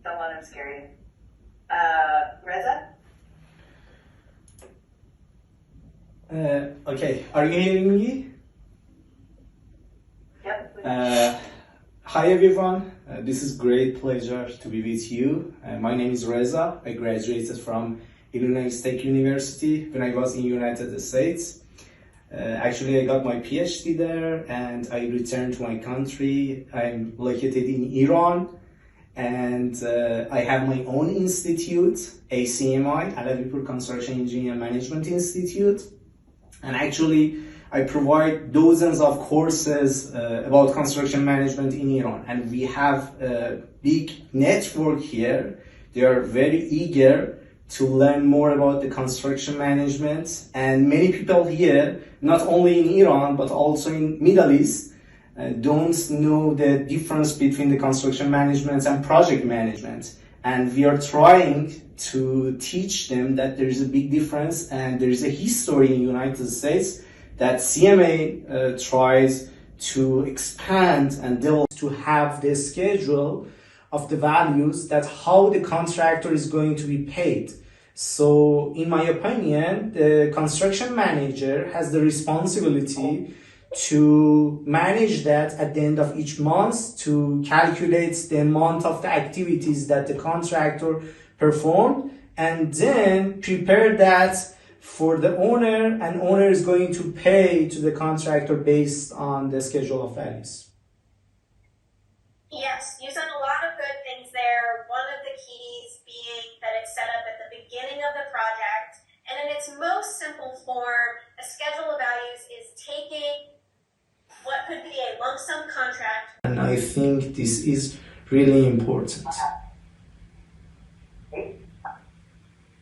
Don't want him scary. Reza? Okay, are you hearing me? Yep. Hi everyone, this is great pleasure to be with you. My name is Reza. I graduated from Illinois State University when I was in United States. Actually, I got my PhD there and I returned to my country. I'm located in Iran and I have my own institute, ACEMI, علوی پور Construction Engineering Management Institute. And actually, I provide dozens of courses about construction management in Iran. And we have a big network here. They are very eager to learn more about the construction management. And many people here, not only in Iran, but also in Middle East, don't know the difference between the construction management and project management. And we are trying to teach them that there is a big difference and there is a history in the United States that CMAA tries to expand and develop to have the schedule of the values that how the contractor is going to be paid. So in my opinion, the construction manager has the responsibility to manage that at the end of each month to calculate the amount of the activities that the contractor performed and then prepare that for the owner, and owner is going to pay to the contractor based on the schedule of values. Yes, you said a lot of good things there. One of the keys being that it's set up at the beginning of the project, and in its most simple form, a schedule of values is taking what could be a lump sum contract. And I think this is really important.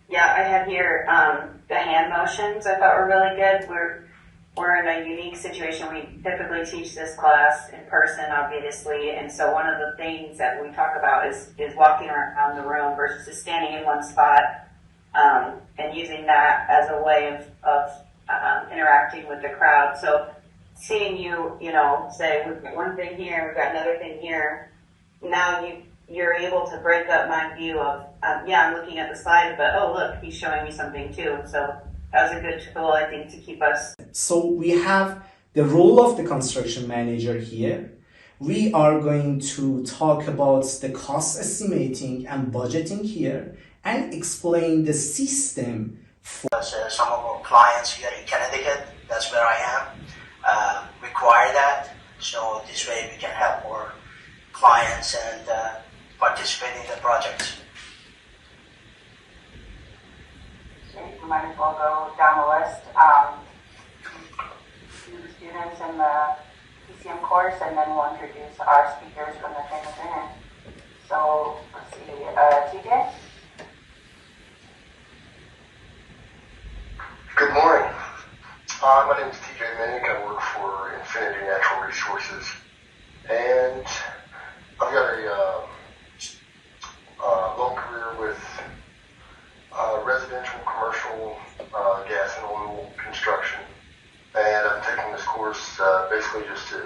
Yeah, I have here the hand motions I thought were really good. We're in a unique situation. We typically teach this class in person, obviously, and so one of the things that we talk about is walking around the room versus just standing in one spot and using that as a way of interacting with the crowd. So seeing you know, say we've got one thing here, we've got another thing here. Now you're able to break up my view of, I'm looking at the slide, but oh look, he's showing me something too. So that was a good tool, I think, to keep us. So we have the role of the construction manager here. We are going to talk about the cost estimating and budgeting here and explain the system. Some of our clients here in Connecticut, that's where I am, require that. So this way we can help more clients and participate in the projects. You might as well go down the list. Students in the PCM course, and then we'll introduce our speakers from the trainer. So let's see, TJ? Good morning. My name is TJ Minnick. I work for Infinity Natural Resources, and I've got a long career with residential, commercial, gas and oil construction, and I'm taking this course basically just to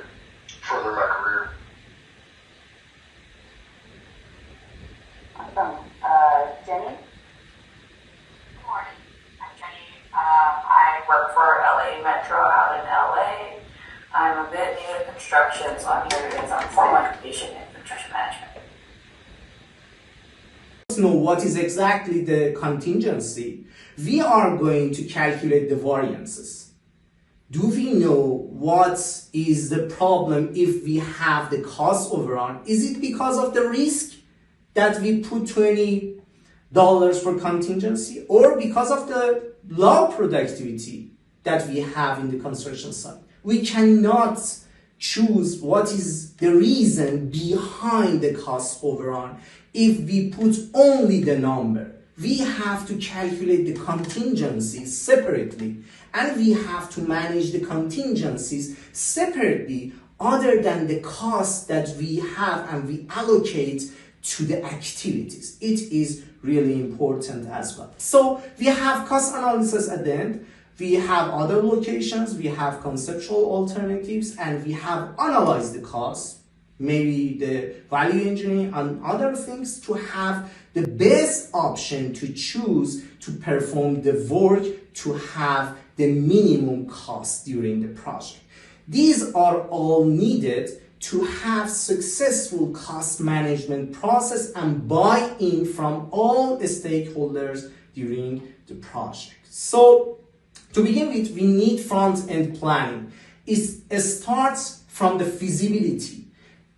further my career. Awesome. Jenny? Good morning. I'm Jenny. I work for LA Metro out in LA. I'm a bit new to construction, so I'm here to get some formal education in construction management. Know what is exactly the contingency, we are going to calculate the variances. Do we know what is the problem if we have the cost overrun? Is it because of the risk that we put $20 for contingency, or because of the low productivity that we have in the construction site? We cannot choose what is the reason behind the cost overrun if we put only the number. We have to calculate the contingencies separately, and we have to manage the contingencies separately other than the cost that we have and we allocate to the activities. It is really important as well. So we have cost analysis at the end. We have other locations, we have conceptual alternatives, and we have analyzed the cost. maybe the value engineering and other things, to have the best option to choose to perform the work to have the minimum cost during the project. These are all needed to have successful cost management process and buy-in from all the stakeholders during the project. So to begin with, we need front-end planning. It starts from the feasibility.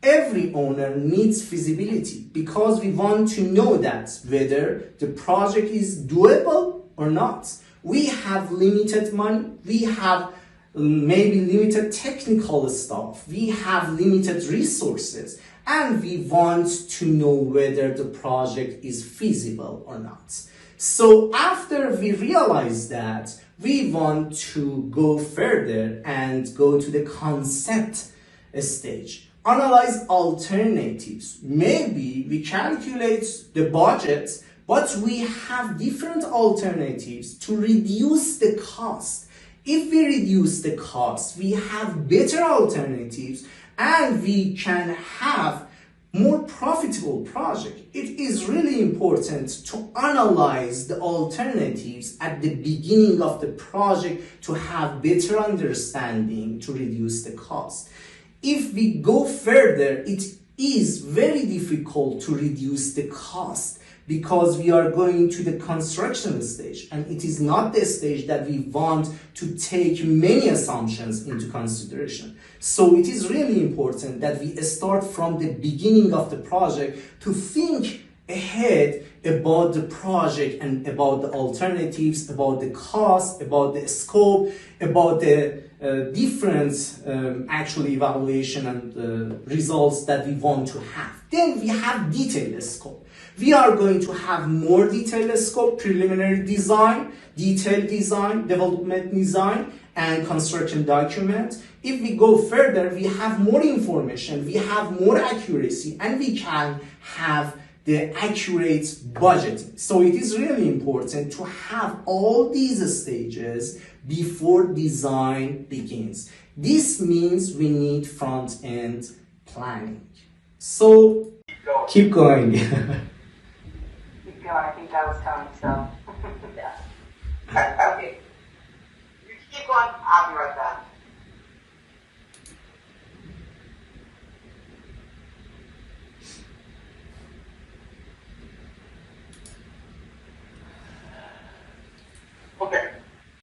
Every owner needs feasibility because we want to know that whether the project is doable or not. We have limited money, we have maybe limited technical stuff, we have limited resources, and we want to know whether the project is feasible or not. So after we realize that, we want to go further and go to the concept stage. Analyze alternatives. Maybe we calculate the budget, but we have different alternatives to reduce the cost. If we reduce the cost, we have better alternatives and we can have more profitable project. It is really important to analyze the alternatives at the beginning of the project to have better understanding to reduce the cost. If we go further, it is very difficult to reduce the cost because we are going to the construction stage, and it is not the stage that we want to take many assumptions into consideration. So it is really important that we start from the beginning of the project to think ahead about the project and about the alternatives, about the cost, about the scope, about the different actual evaluation and results that we want to have. Then we have detailed scope. We are going to have more detailed scope, preliminary design, detailed design, development design, and construction document. If we go further, we have more information, we have more accuracy, and we can have the accurate budgeting. So it is really important to have all these stages before design begins. This means we need front-end planning. So keep going. Keep going. I think that was Tony, so. Okay. You keep going, I'll be right back.